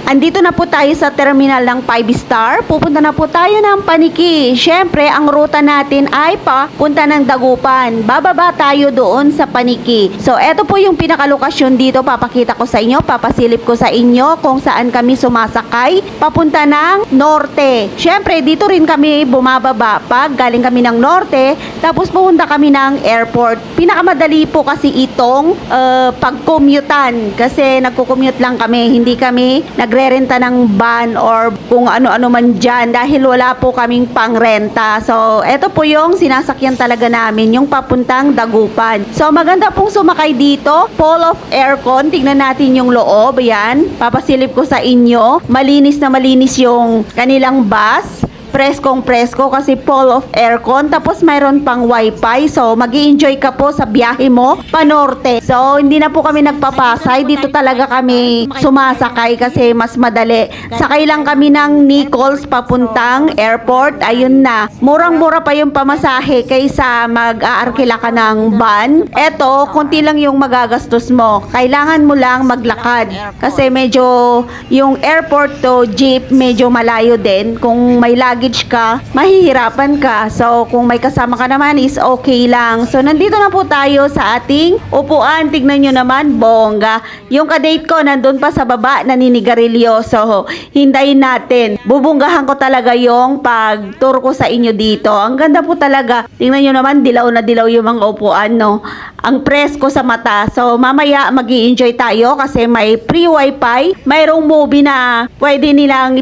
Andito na po tayo sa terminal ng 5-star. Pupunta na po tayo ng Paniki. Siyempre, ang ruta natin ay papunta ng Dagupan. Bababa tayo doon sa Paniki. So, eto po yung pinakalokasyon dito. Papakita ko sa inyo, papasilip ko sa inyo kung saan kami sumasakay. Papunta ng Norte. Siyempre, dito rin kami bumababa pag galing kami ng Norte. Tapos pupunta kami ng airport. Pinakamadali po kasi itong pag-commutean. Kasi nagko-commute lang kami. Hindi kami nagrerenta ng van or kung ano-ano man dyan dahil wala po kaming pangrenta. So, eto po yung sinasakyan talaga namin, yung papuntang Dagupan. So, maganda pong sumakay dito. Full of aircon. Tignan natin yung loob. Ayan. Papasilip ko sa inyo. Malinis na malinis yung kanilang bus. Preskong presko kasi full of aircon. Tapos mayroon pang wifi. So, mag-i-enjoy ka po sa biyahe mo panorte. So, hindi na po kami nagpapasay. Dito talaga kami sumasakay kasi mas madali. Sakay lang kami ng Nichols papuntang airport. Ayun na. Murang-mura pa yung pamasahe kaysa mag-aarkila ka ng van. Eto, konti lang yung magagastos mo. Kailangan mo lang maglakad. Kasi medyo yung airport to jeep medyo malayo din. Kung may luggage ka, mahihirapan ka. So, kung may kasama ka naman is okay lang. So, nandito na po tayo sa ating upuan. Tignan nyo naman, bongga. Yung kadate ko, nandun pa sa baba, naninigarilyo. So, hintayin natin. Bubunggahan ko talaga yung pag-tour ko sa inyo dito. Ang ganda po talaga. Tignan nyo naman, dilaw na dilaw yung mga upuan, no? Ang presko sa mata. So, mamaya mag-i-enjoy tayo kasi may free wifi. Mayroong movie na pwede nilang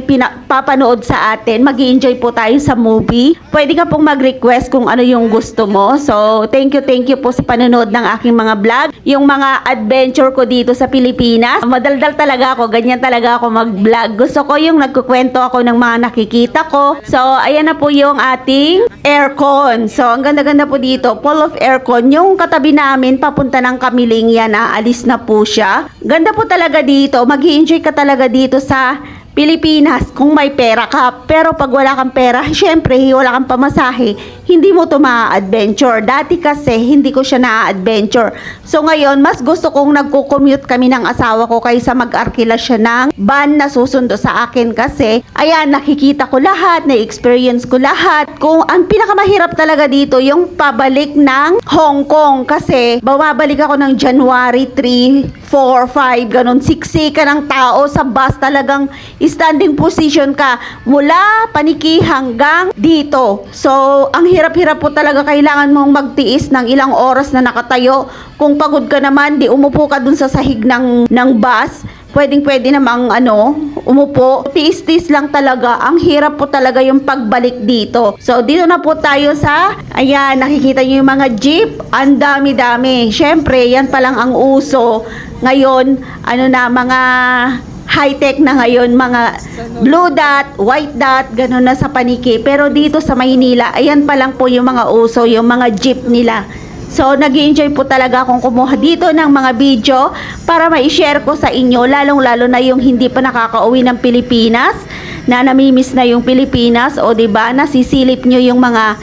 papanood sa atin. Mag-i-enjoy po tayo sa movie. Pwede ka pong mag-request kung ano yung gusto mo. So, thank you po sa panonood ng aking mga vlog. Yung mga adventure ko dito sa Pilipinas. Madaldal talaga ako. Ganyan talaga ako mag-vlog. Gusto ko yung nagkukwento ako ng mga nakikita ko. So, ayan na po yung ating aircon. So, ang ganda-ganda po dito. Full of aircon. Yung katabi namin, papunta ng Kamiling yan. Aalis na po siya. Ganda po talaga dito. Mag-i-enjoy ka talaga dito sa Pilipinas kung may pera ka. Pero pag wala kang pera, syempre wala kang pamasahe, hindi mo to ma-adventure. Dati kasi hindi ko siya na-adventure. So ngayon, mas gusto kong nagko-commute kami ng asawa ko kaysa mag-arkila siya ng van na susundo sa akin kasi ayan, nakikita ko lahat, na-experience ko lahat. Kung ang pinakamahirap talaga dito yung pabalik ng Hong Kong kasi bumabalik ako ng January 3, 4, 5, ganun. Siksi ka ng tao sa bus, talagang standing position ka mula Paniki hanggang dito. So, ang hirap-hirap po talaga. Kailangan mong magtiis ng ilang oras na nakatayo. Kung pagod ka naman, di umupo ka dun sa sahig ng bus. Pwedeng-pwede namang umupo. Tiis-tiis lang talaga. Ang hirap po talaga yung pagbalik dito. So, dito na po tayo sa, ayan, nakikita nyo yung mga jeep. Ang dami-dami. Syempre, yan palang ang uso. Ngayon, mga high-tech na ngayon, mga blue dot, white dot, gano'n na sa Paniki. Pero dito sa Maynila, ayan pa lang po yung mga uso, yung mga jeep nila. So, nag-i-enjoy po talaga akong kumuha dito ng mga video para ma-share ko sa inyo, lalong-lalo na yung hindi pa nakakauwi ng Pilipinas, na namimiss na yung Pilipinas, o diba, nasisilip nyo yung mga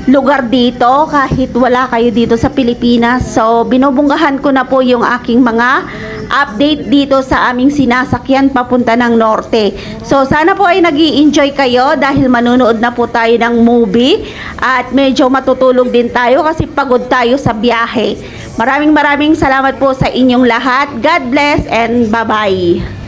lugar dito kahit wala kayo dito sa Pilipinas. So, binubunggahan ko na po yung aking mga update dito sa aming sinasakyan papunta ng Norte. So, sana po ay nag-i-enjoy kayo dahil manunood na po tayo ng movie at medyo matutulog din tayo kasi pagod tayo sa biyahe. Maraming salamat po sa inyong lahat. God bless and bye-bye.